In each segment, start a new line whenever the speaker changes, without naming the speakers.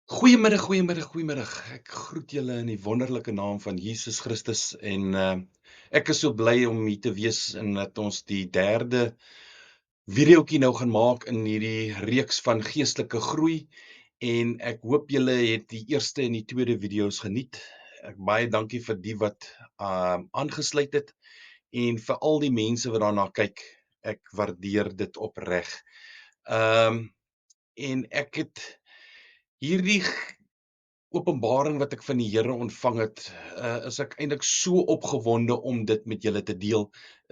Goeiemiddag. Ek groet julle in die wonderlike naam van Jesus Christus en ek is so bly om hier te wees en dat ons die derde videoetjie nou gaan maak in hierdie reeks van geestelike groei en ek hoop julle het die eerste en die tweede video's geniet. Ek baie dankie vir die wat aangesluit het en vir al die mense wat daarna kyk. Ek waardeer dit opreg. En ek het hierdie openbaring wat ek van die Here ontvang het, is ek eintlik so opgewonde om dit met julle te deel,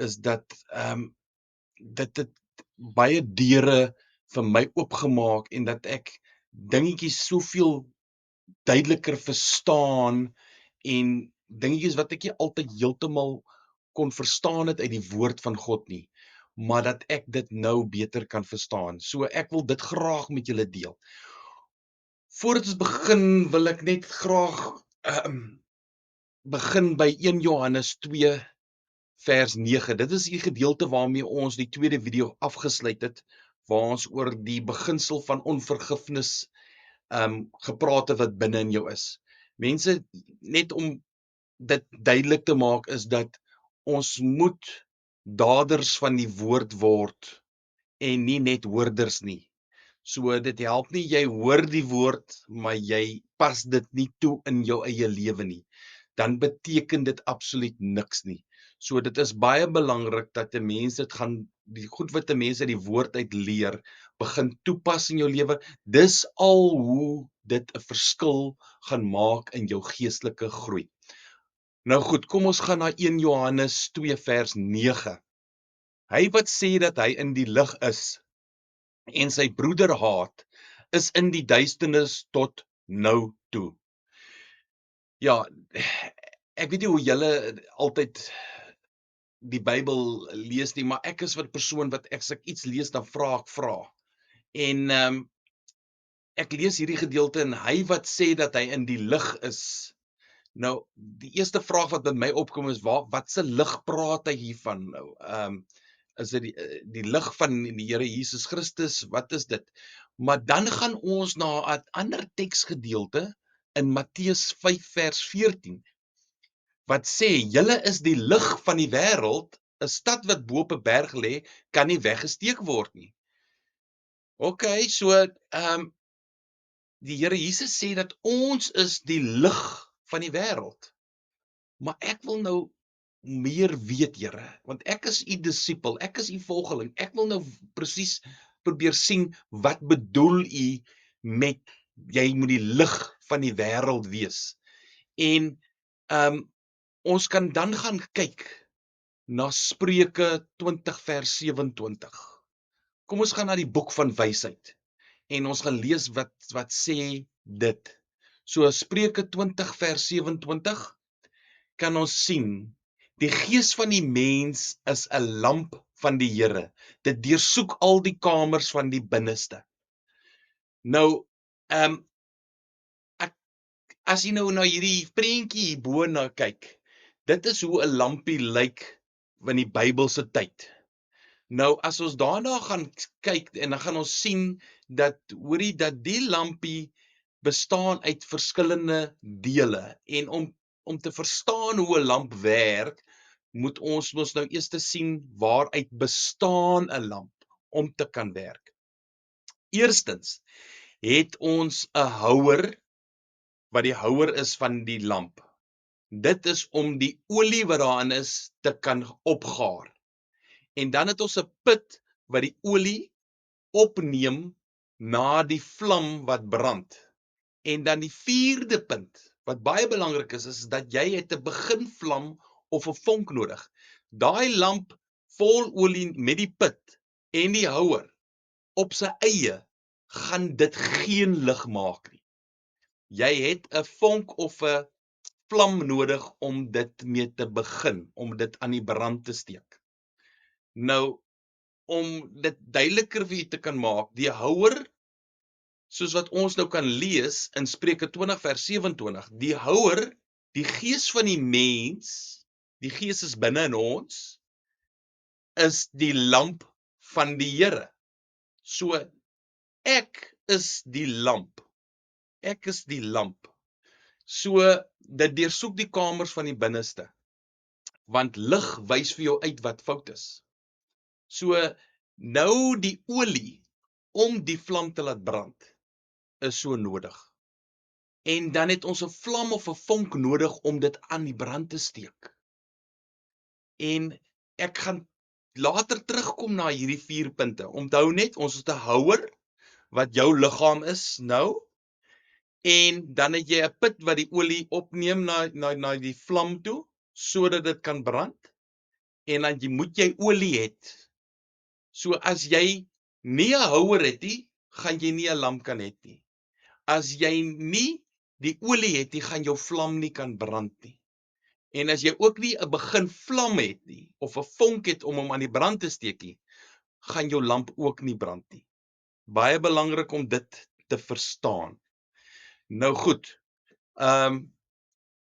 is dat dit het baie deure vir my oopgemaak en dat ek dingetjies soveel duideliker verstaan en dingetjies wat ek nie altyd heeltemal kon verstaan het uit die woord van God nie, maar dat ek dit nou beter kan verstaan. So ek wil dit graag met julle deel. Voordat ons begin wil ek net graag begin by 1 Johannes 2 vers 9. Dit is die gedeelte waarmee ons die tweede video afgesluit het, waar ons oor die beginsel van onvergifnis gepraat het wat binne in jou is. Mense, net om dit duidelik te maak, is dat ons moet daders van die woord word en nie net hoorders nie. So dit help nie jy hoor die woord, maar jy pas dit nie toe in jou eie lewe nie. Dan beteken dit absoluut niks nie. So dit is baie belangrik dat 'n mens dit gaan, die goed wat 'n mens uit die woord uit leer, begin toepas in jou lewe. Dis al hoe dit 'n verskil gaan maak in jou geestelike groei. Nou goed, kom ons gaan na 1 Johannes 2 vers 9. Hy wat sê dat hy in die lig is en sy broeder haat, is in die duisternis tot nou toe. Ja, ek weet nie hoe julle altyd die Bybel lees nie, maar ek is 'n persoon wat as ek iets lees, dan vra ek. En ek lees hierdie gedeelte en hy wat sê dat hy in die lig is. Nou, die eerste vraag wat by my opkom is, wat se lig praat hy hiervan nou? Is dit die lig van die Here Jesus Christus? Wat is dit? Maar dan gaan ons na 'n ander teksgedeelte in Matteus 5 vers 14 wat sê, julle is die lig van die wêreld. 'n Stad wat bo op 'n berg lê, kan nie weggesteek word nie. Okay, so die Here Jesus sê dat ons is die lig van die wêreld. Maar ek wil nou meer weet, Here, want ek is u disipel, ek is u volgeling. Ek wil nou presies probeer sien wat bedoel u met jy moet die lig van die wêreld wees. En ons kan dan gaan kyk na Spreuke 20 vers 27. Kom ons gaan na die boek van wysheid en ons gaan lees wat sê dit. So Spreuke 20 vers 27 kan ons sien, die gees van die mens is 'n lamp van die Here. Dit deursoek al die kamers van die binneste. Nou, as jy nou na hierdie prentjie hierbo na kyk, dit is hoe 'n lampie lyk in die Bybelse tyd. Nou, as ons daarna gaan kyk en dan gaan ons sien dat, hoorie, dat die lampie bestaan uit verskillende dele. En om te verstaan hoe 'n lamp werk, moet ons mos nou eers sien waaruit bestaan 'n lamp om te kan werk. Eerstens het ons 'n houer, wat die houer is van die lamp. Dit is om die olie wat daarin is te kan opgaar. En dan het ons 'n put wat die olie opneem na die vlam wat brand. En dan die vierde punt, wat baie belangrik is dat jy het 'n beginvlam of 'n vonk nodig. Daai lamp vol olie met die put en die houer op sy eie gaan dit geen lig maak nie. Jy het 'n vonk of 'n vlam nodig om dit mee te begin, om dit aan die brand te steek. Nou, om dit duideliker vir julle te kan maak, die houer, soos wat ons nou kan lees in Spreuke 20 vers 27, die houer, die gees van die mens, die gees is binne in ons, is die lamp van die Here. So, ek is die lamp. ek is die lamp. So, dit deursoek die kamers van die binneste, want lig wys vir jou uit wat fout is. So, nou die olie om die vlam te laat brand, is so nodig. En dan het ons 'n vlam of 'n vonk nodig om dit aan die brand te steek. En ek gaan later terugkom na hierdie 4 punte. Onthou net, ons is 'n houer, wat jou liggaam is nou, en dan het jy 'n put wat die olie opneem na die vlam toe, sodat dit kan brand, en dan moet jy olie hê. So as jy nie 'n houer het nie, gaan jy nie 'n lamp kan hê nie. As jy nie die olie het nie, gaan jou vlam nie kan brand nie. En as jy ook nie 'n begin vlam het nie, of 'n vonk het om hom aan die brand te steek nie, gaan jou lamp ook nie brand nie. Baie belangrik om dit te verstaan. Nou goed,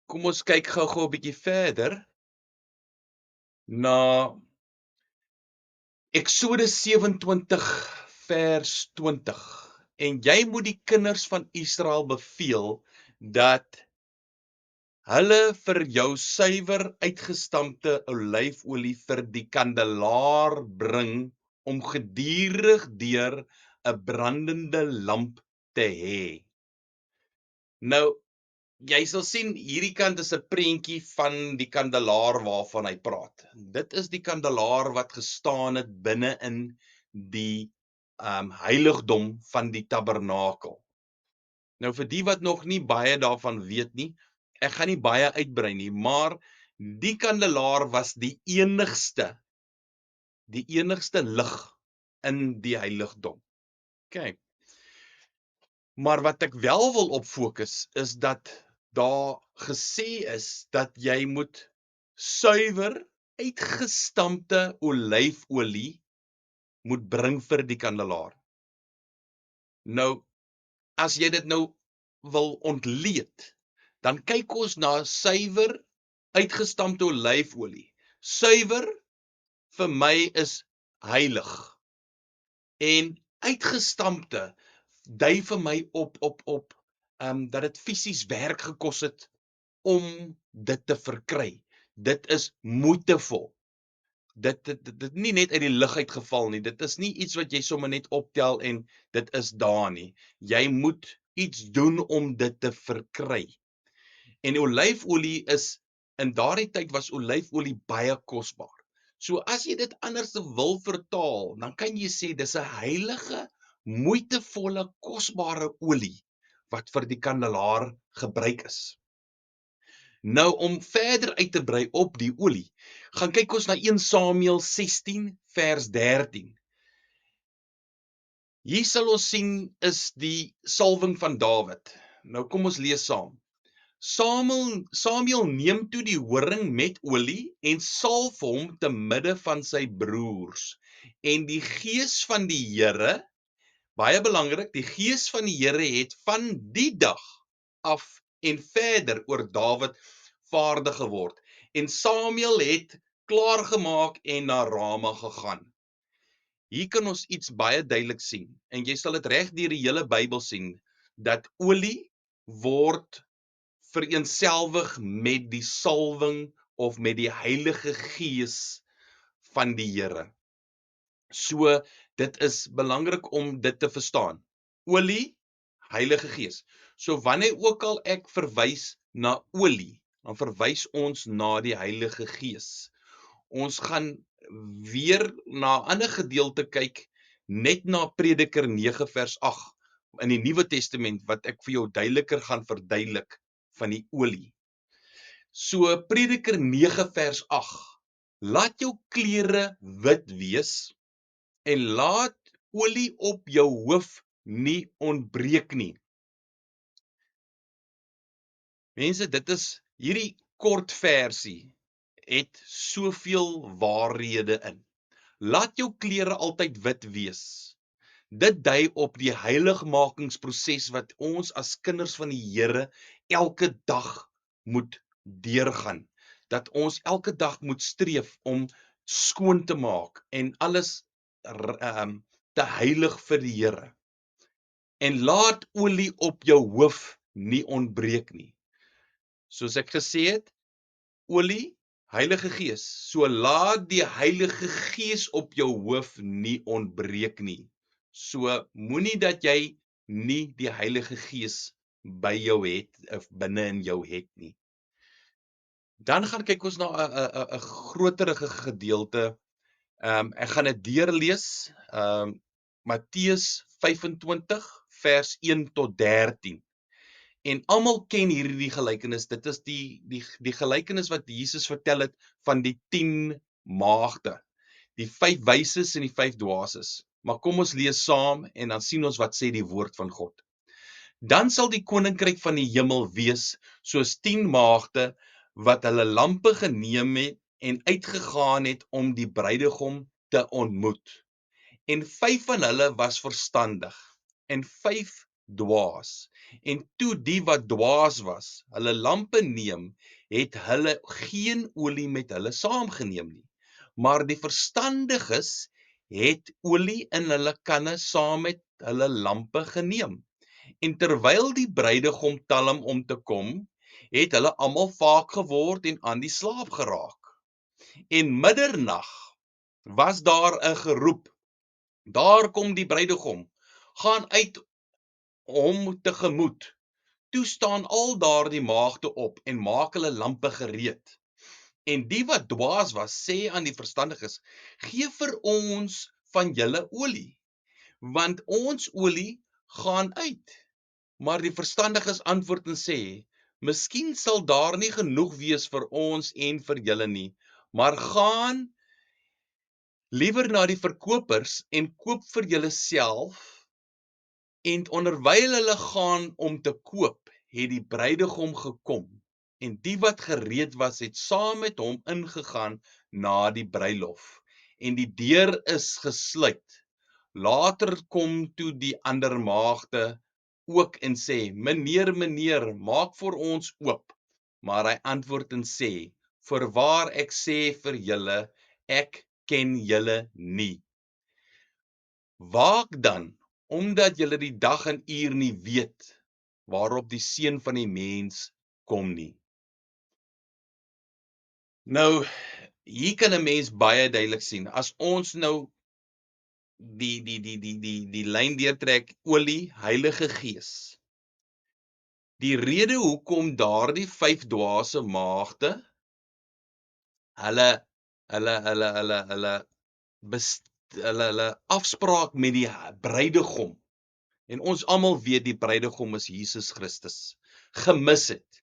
kom ons kyk gou-gou 'n bietjie verder na Eksodus 27 vers 20. En jy moet die kinders van Israel beveel dat hulle vir jou suiwer uitgestampte olyfolie vir die kandelaar bring om gedurig deur 'n brandende lamp te hê. Nou, jy sal sien hierdie kant is 'n prentjie van die kandelaar waarvan hy praat. Dit is die kandelaar wat gestaan het binne in die heiligdom van die tabernakel. Nou vir die wat nog nie baie daarvan weet nie, ek gaan nie baie uitbrei nie, maar die kandelaar was die enigste lig in die heiligdom. OK. Maar wat ek wel wil op fokus is dat daar gesê is dat jy moet suiwer uitgestampte olyfolie moet bring vir die kandelaar. Nou, as jy dit nou wil ontleed, dan kyk ons na suiwer uitgestampte olyfolie. Suiwer vir my is heilig. En uitgestampte dui vir my op dat dit fisies werk gekos het om dit te verkry. Dit is moeitevol. Dit nie net uit die lug uitgeval nie. Dit is nie iets wat jy sommer net optel en dit is daar nie. Jy moet iets doen om dit te verkry. En olyfolie is, in daardie tyd was olyfolie baie kosbaar. So as jy dit anders wil vertaal, dan kan jy sê dis 'n heilige, moeitevolle, kosbare olie wat vir die kandelaar gebruik is. Nou om verder uit te brei op die olie, gaan kyk ons na 1 Samuel 16 vers 13. Hier sal ons sien is die salwing van Dawid. Nou kom ons lees saam. Samuel neem toe die horing met olie en salf hom te midde van sy broers. En die gees van die Here, baie belangrik, die gees van die Here het van die dag af en verder oor Dawid vaardig geword. En Samuel het klaargemaak en na Rama gegaan. Hier kan ons iets baie duidelik sien, en jy sal dit reg deur die hele Bybel sien, dat olie word vereenselwig met die salwing of met die Heilige Gees van die Here. So, dit is belangrik om dit te verstaan. Olie, Heilige Gees. So, wanneer ook al ek verwys na olie, dan verwys ons na die Heilige Gees. Ons gaan weer na 'n ander gedeelte kyk, net na Prediker 9 vers 8 in die Nuwe Testament, wat ek vir jou duideliker gaan verduidelik van die olie. So Prediker 9 vers 8. Laat jou klere wit wees en laat olie op jou hoof nie ontbreek nie. Mense, dit is hierdie kort versie het soveel waarhede in. Laat jou klere altyd wit wees. Dit dui op die heiligmakingsproses wat ons as kinders van die Here elke dag moet deurgaan. Dat ons elke dag moet streef om skoon te maak en alles te heilig vir die Here. En laat olie op jou hoof nie ontbreek nie. Soos ek gesê het, olie, Heilige Gees. So laat die Heilige Gees op jou hoof nie ontbreek nie. So moenie dat jy nie die Heilige Gees by jou het of binne in jou het nie. Dan gaan kyk ons na 'n groterige gedeelte. Ek gaan dit deurlees. Matteus 25 vers 1 tot 13. En almal ken hierdie gelykenis. Dit is die gelykenis wat Jesus vertel het van die 10 maagde. Die 5 wyses en die 5 dwaases. Maar kom ons lees saam en dan sien ons wat sê die woord van God. Dan sal die koninkryk van die hemel wees soos 10 maagde wat hulle lampe geneem het en uitgegaan het om die bruidegom te ontmoet. En 5 van hulle was verstandig en 5 dwaas. En toe die wat dwaas was, hulle lampe neem, het hulle geen olie met hulle saamgeneem nie. Maar die verstandiges het olie in hulle kanne saam met hulle lampe geneem. En terwyl die bruidegom talm om te kom, het hulle almal vaak geword en aan die slaap geraak. En middernag was daar 'n geroep: daar kom die bruidegom, gaan uit hom tegemoet. Toe staan al daardie maagde op en maak hulle lampe gereed. En die wat dwaas was, sê aan die verstandiges: gee vir ons van julle olie, want ons olie gaan uit. Maar die verstandiges antwoord en sê: miskien sal daar nie genoeg wees vir ons en vir julle nie, maar gaan liewer na die verkopers en koop vir julleself. En onderwyl hulle gaan om te koop, het die bruidegom gekom. En die wat gereed was, het saam met hom ingegaan na die bruilof. En die deur is gesluit. Later kom toe die ander maagde ook en sê: meneer, meneer, maak vir ons oop. Maar hy antwoord en sê: voorwaar ek sê vir julle, ek ken julle nie. Waak dan, omdat julle die dag en uur nie weet, waarop die Seun van die mens kom nie. Nou, hier kan 'n mens baie duidelik sien. As ons nou die lyn deurtrek, olie, Heilige Gees. Die rede hoekom daardie 5 dwaase maagde hulle afspraak met die bruidegom, en ons almal weet die bruidegom is Jesus Christus, gemis het,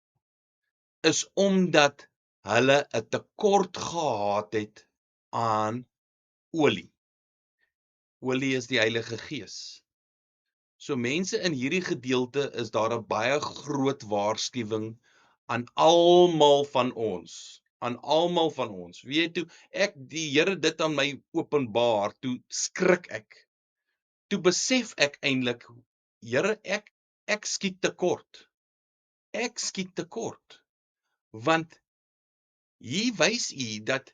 is omdat hulle 'n tekort gehad het aan olie. Olie is die Heilige Gees. So mense, in hierdie gedeelte is daar 'n baie groot waarskuwing aan almal van ons. Aan almal van ons. Weet toe die Here dit aan my openbaar, toe skrik ek. Toe besef ek eintlik, Here, ek skiet tekort. Ek skiet tekort. Want hier wys U dat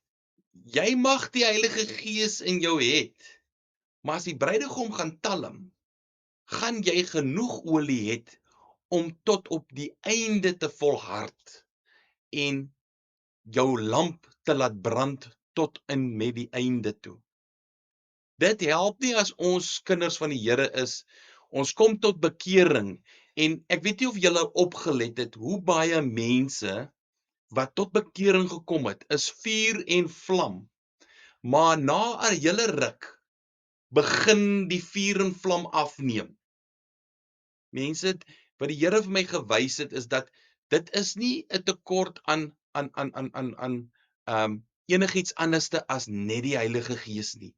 jy mag die Heilige Gees in jou het, maar as die bruidegom gaan talm, gaan jy genoeg olie het om tot op die einde te volhard en jou lamp te laat brand tot in met die einde toe. Dit help nie as ons kinders van die Here is, ons kom tot bekering, en ek weet nie of julle opgelet het, hoe baie mense wat tot bekering gekom het, is vuur en vlam, maar na 'n hele ruk, begin die vuur en vlam afneem. Mense, wat die Here vir my gewys het, is dat dit is nie 'n tekort aan enigiets anderste as net die Heilige Gees nie.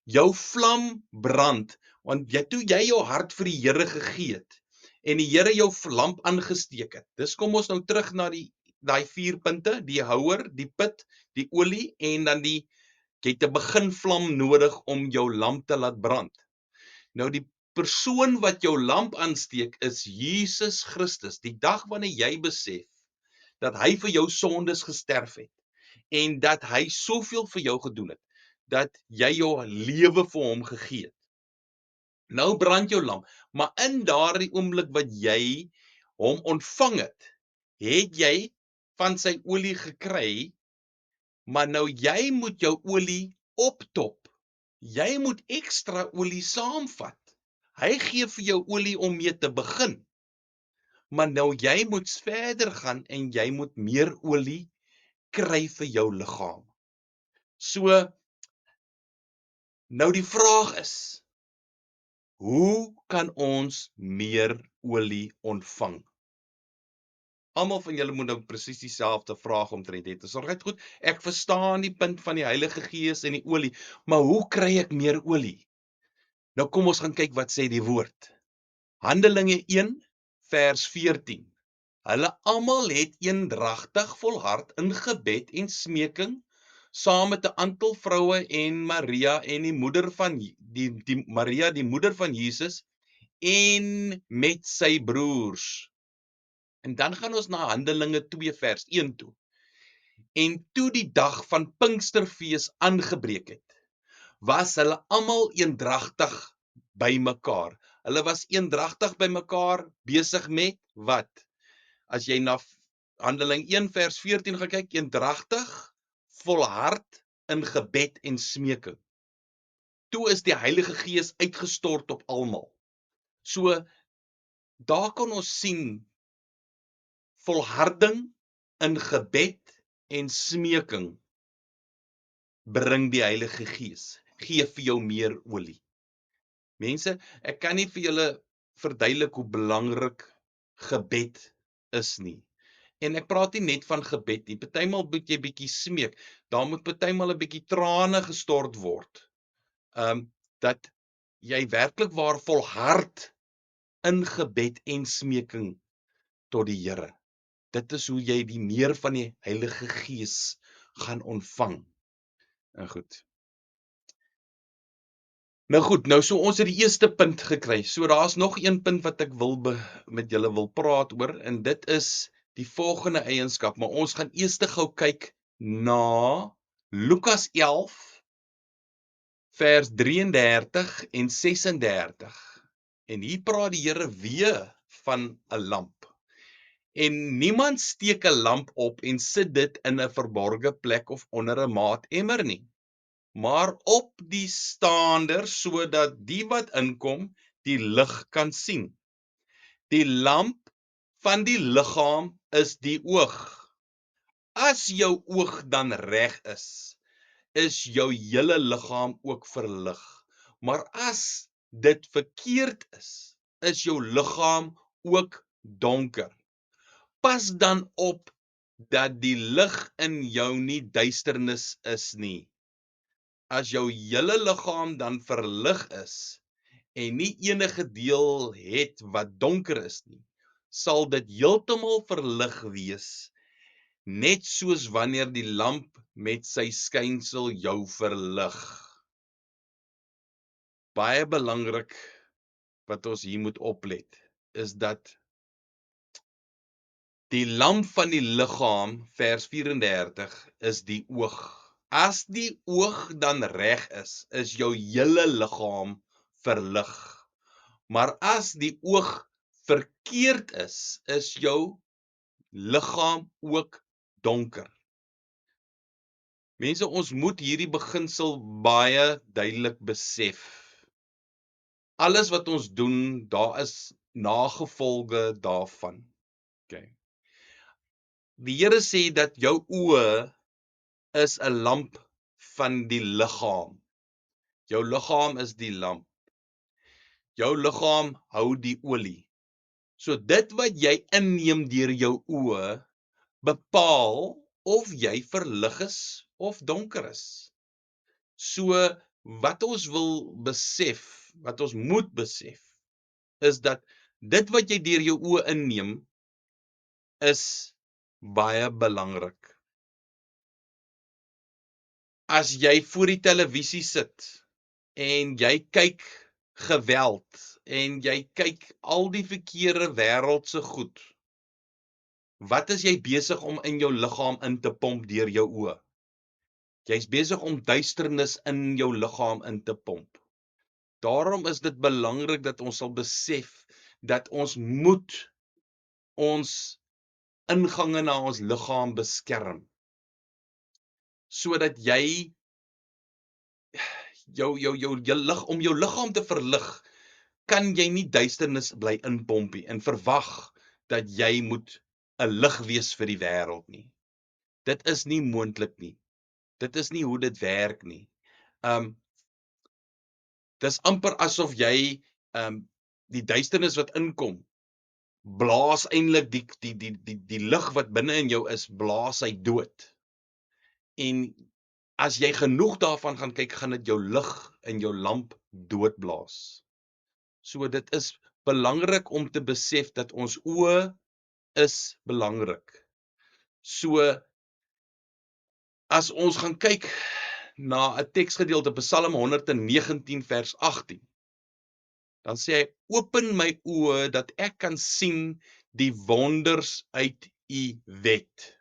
Jou vlam brand, want toe jy jou hart vir die Here gegee het, en die Here jou lamp aangesteek het, dis kom ons nou terug na daai 4 punte, die houer, die put, die olie, en dan jy het 'n beginvlam nodig om jou lamp te laat brand. Nou die persoon wat jou lamp aansteek is Jesus Christus. Die dag wanneer jy besef dat hy vir jou sondes gesterf het en dat hy soveel vir jou gedoen het, dat jy jou lewe vir hom gegee het. Nou brand jou lamp, maar in daardie oomblik wat jy hom ontvang het jy van sy olie gekry, maar nou jy moet jou olie optop. Jy moet ekstra olie saamvat. Hy gee vir jou olie om mee te begin. Maar nou jy moet verder gaan en jy moet meer olie kry vir jou liggaam. So, nou die vraag is, hoe kan ons meer olie ontvang? Almal van julle moet nou presies dieselfde vraag omtrent hê. Dis alright goed. Ek verstaan die punt van die Heilige Gees en die olie, maar hoe kry ek meer olie? Nou kom ons gaan kyk wat sê die woord. Handelinge 1 vers 14. Hulle almal het eendragtig volhard in gebed en smeking saam met 'n aantal vroue en Maria en die moeder van Maria die moeder van Jesus en met sy broers. En dan gaan ons na Handelinge 2 vers 1 toe. En toe die dag van Pinksterfees aangebreek het, was hulle almal eendragtig by mekaar. Hulle was eendragtig by mekaar besig met wat? As jy na Handeling 1 vers 14 gaan kyk, eendragtig, volhard in gebed en smeking. Toe is die Heilige Gees uitgestort op almal. So, daar kan ons sien, volharding in gebed en smeking bring die Heilige Gees, gee vir jou meer olie. Mense, ek kan nie vir julle verduidelik hoe belangrik gebed is nie. En ek praat nie net van gebed nie, partymal moet jy bietjie smeek, daar moet partymal 'n bietjie trane gestort word, dat jy werklik waar volhard in gebed en smeking tot die Here. Dit is hoe jy die meer van die Heilige Gees gaan ontvang. En goed. Nou goed, nou so ons het die eerste punt gekry. So daar's nog een punt wat ek met julle wil praat oor, en dit is die volgende eienskap, maar ons gaan eers gou kyk na Lukas 11 vers 33 en 36. En hier praat die Here weer van 'n lamp. En niemand steek 'n lamp op en sit dit in 'n verborgde plek of onder 'n maatemmer nie, maar op die staander sodat die wat inkom die lig kan sien. Die lamp van die liggaam is die oog. As jou oog dan reg is jou hele liggaam ook verlig. Maar as dit verkeerd is jou liggaam ook donker. Pas dan op dat die lig in jou nie duisternis is nie. As jou hele liggaam dan verlig is en nie enige deel het wat donker is nie, sal dit heeltemal verlig wees, net soos wanneer die lamp met sy skynsel jou verlig. Baie belangrik wat ons hier moet oplet, is dat die lamp van die liggaam, vers 34, is die oog. As die oog dan reg is jou hele liggaam verlig. Maar as die oog verkeerd is jou liggaam ook donker. Mense, ons moet hierdie beginsel baie duidelik besef. Alles wat ons doen, daar is nagevolge daarvan. Okay. Die Here sê dat jou oë is 'n lamp van die liggaam. Jou liggaam is die lamp. Jou liggaam hou die olie. So dit wat jy inneem deur jou oë, bepaal of jy verlig is of donker is. So wat ons wil besef, wat ons moet besef, is dat dit wat jy deur jou oë inneem, is baie belangrik. As jy voor die televisie sit en jy kyk geweld en jy kyk al die verkeerde wêreldse goed, wat is jy besig om in jou liggaam in te pomp deur jou oë? Jy's besig om duisternis in jou liggaam in te pomp. Daarom is dit belangrik dat ons sal besef dat ons moet ons ingange na ons liggaam beskerm, sodat jy om jou liggaam te verlig, kan jy nie duisternis bly inpompie en verwag dat jy moet 'n lig wees vir die wêreld nie. Dit is nie moontlik nie. Dit is nie hoe dit werk nie. Dis amper asof jy die duisternis wat inkom, blaas eintlik die lig wat binne in jou is, blaas hy dood. En as jy genoeg daarvan gaan kyk, gaan dit jou lig in jou lamp doodblaas. So dit is belangrik om te besef dat ons oë is belangrik. So as ons gaan kyk na 'n teksgedeelte, Psalm 119 vers 18, dan sê hy, open my oë dat ek kan sien die wonders uit u wet.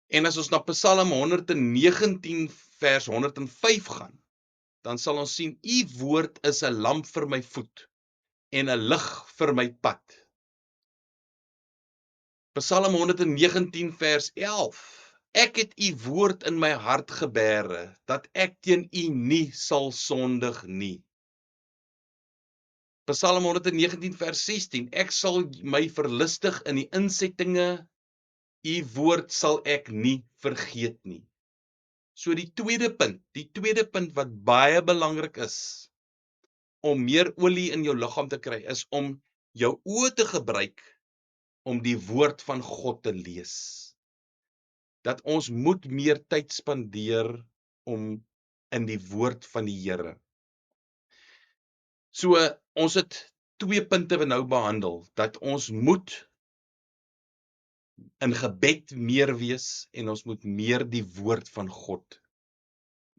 En as ons na Psalm 119 vers 105 gaan, dan sal ons sien, u woord is 'n lamp vir my voet en 'n lig vir my pad. Psalm 119 vers 11, ek het u woord in my hart gebere, dat ek teen u nie sal sondig nie. Psalm 119 vers 16, ek sal my verlustig in die insettinge, u woord sal ek nie vergeet nie. So die tweede punt wat baie belangrik is, om meer olie in jou liggaam te kry, is om jou oë te gebruik om die woord van God te lees. Dat ons moet meer tyd spandeer om in die woord van die Here. So ons het 2 punte nou behandel, dat ons moet in gebed meer wees en ons moet meer die woord van God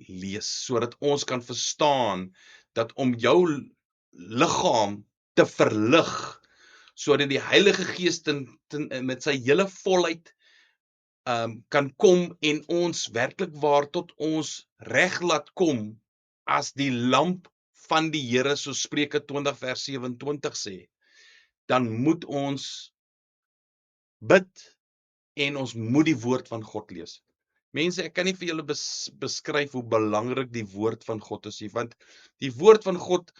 lees, sodat ons kan verstaan dat om jou liggaam te verlig, sodat die Heilige Gees met sy hele volheid kan kom en ons werklik waar tot ons reg laat kom as die lamp van die Here, so Spreuke 20 vers 27 sê, dan moet ons bid en ons moet die woord van God lees. Mense, ek kan nie vir julle beskryf hoe belangrik die woord van God is nie, want die woord van God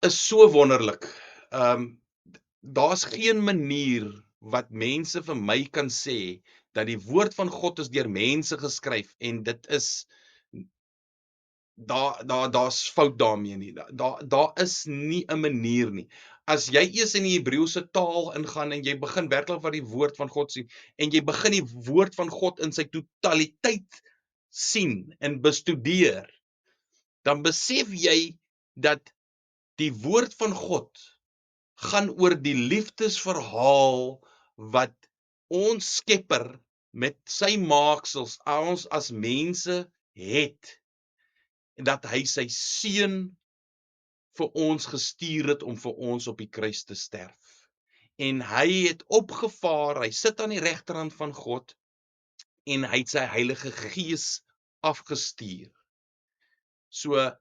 is so wonderlik. Daar's geen manier wat mense vir my kan sê dat die woord van God is deur mense geskryf en dit is daar's fout daarmee nie. Daar is nie 'n manier nie. As jy eers in die Hebreëse taal ingaan en jy begin werklik wat die woord van God sien en jy begin die woord van God in sy totaliteit sien en bestudeer, dan besef jy dat die woord van God gaan oor die liefdesverhaal wat ons Skepper met sy maaksels, ons as mense het, en dat hy sy seun vir ons gestuur het om vir ons op die kruis te sterf. En hy het opgevaar, hy sit aan die regterhand van God en hy het sy Heilige Gees afgestuur. So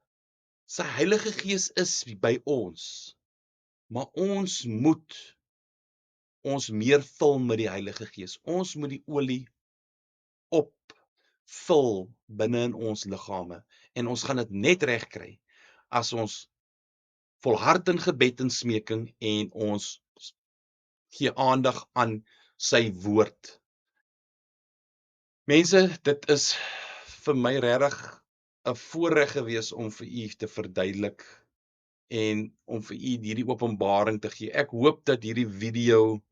sy Heilige Gees is by ons, maar ons moet ons meer vul met die Heilige Gees. Ons moet die olie opvul binne in ons liggame en ons gaan dit net reg kry as ons volhard in gebed en smeking en ons gee aandag aan sy woord. Mense, dit is vir my regtig 'n voorreg gewees om vir u te verduidelik en om vir u hierdie openbaring te gee. Ek hoop dat hierdie video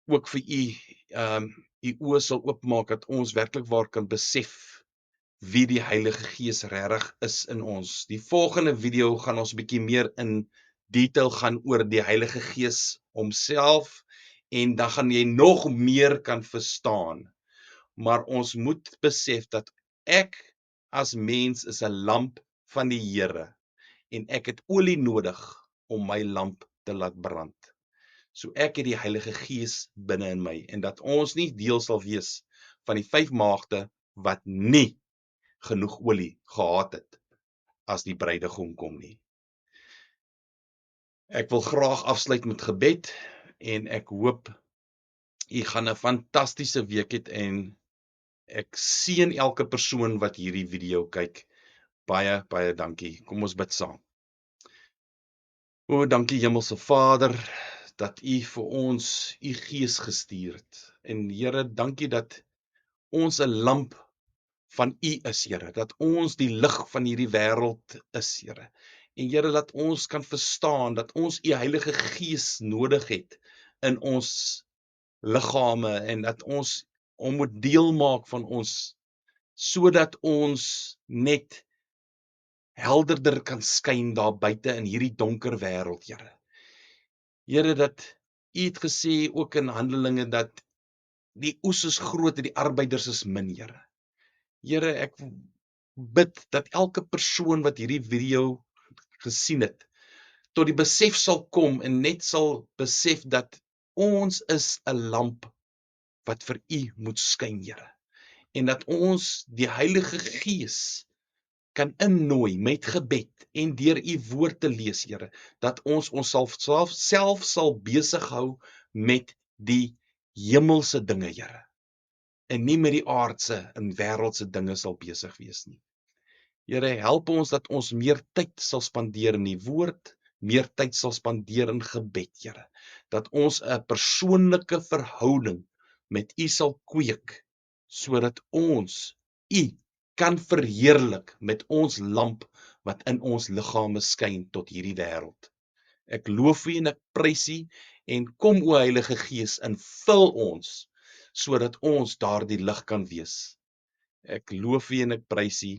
ook vir u oë sal oopmaak dat ons werklik waar kan besef wie die Heilige Gees regtig is in ons. Die volgende video gaan ons bietjie meer in detail gaan oor die Heilige Gees homself en dan gaan jy nog meer kan verstaan. Maar ons moet besef dat ek as mens is 'n lamp van die Here en ek het olie nodig om my lamp te laat brand. So ek het die Heilige Gees binne in my en dat ons nie deel sal wees van die 5 maagde wat nie genoeg olie gehad het as die bruidegom kom nie. Ek wil graag afsluit met gebed en ek hoop u gaan 'n fantastiese week hê en ek seën elke persoon wat hierdie video kyk. Baie dankie. Kom ons bid saam. O, dankie Hemelse Vader dat u vir ons u Gees gestuur het. En Here, dankie dat ons 'n lamp van u is, Here, dat ons die lig van hierdie wêreld is, Here. En Here, dat ons kan verstaan dat ons u Heilige Gees nodig het in ons liggame en dat ons hom moet deel maak van ons sodat ons net helderder kan skyn daar buite in hierdie donker wêreld, Here. Here, dat u het gesê ook in Handelinge dat die oes is groot en die arbeiders is min, Here. Here, ek bid dat elke persoon wat hierdie video gesien het, tot die besef sal kom en net sal besef dat ons is 'n lamp wat vir u moet skyn, Here. En dat ons die Heilige Gees kan innooi met gebed en deur u woord te lees, Here, dat ons self sal besig hou met die hemelse dinge, Here, en nie met die aardse en wêreldse dinge sal besig wees nie. Here, help ons dat ons meer tyd sal spandeer in die woord, meer tyd sal spandeer in gebed, Here, dat ons 'n persoonlike verhouding met u sal kweek, sodat ons u kan verheerlik met ons lamp wat in ons liggame skyn tot hierdie wêreld. Ek loof u en ek prys u en kom o Heilige Gees en vul ons sodat ons daardie lig kan wees. Ek loof u en ek prys u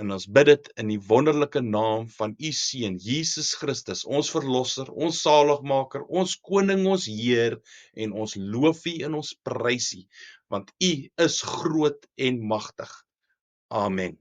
en ons bid dit in die wonderlike naam van u seun Jesus Christus, ons verlosser, ons saligmaker, ons koning, ons Heer, en ons loof u en ons prys u want u is groot en magtig. Amen.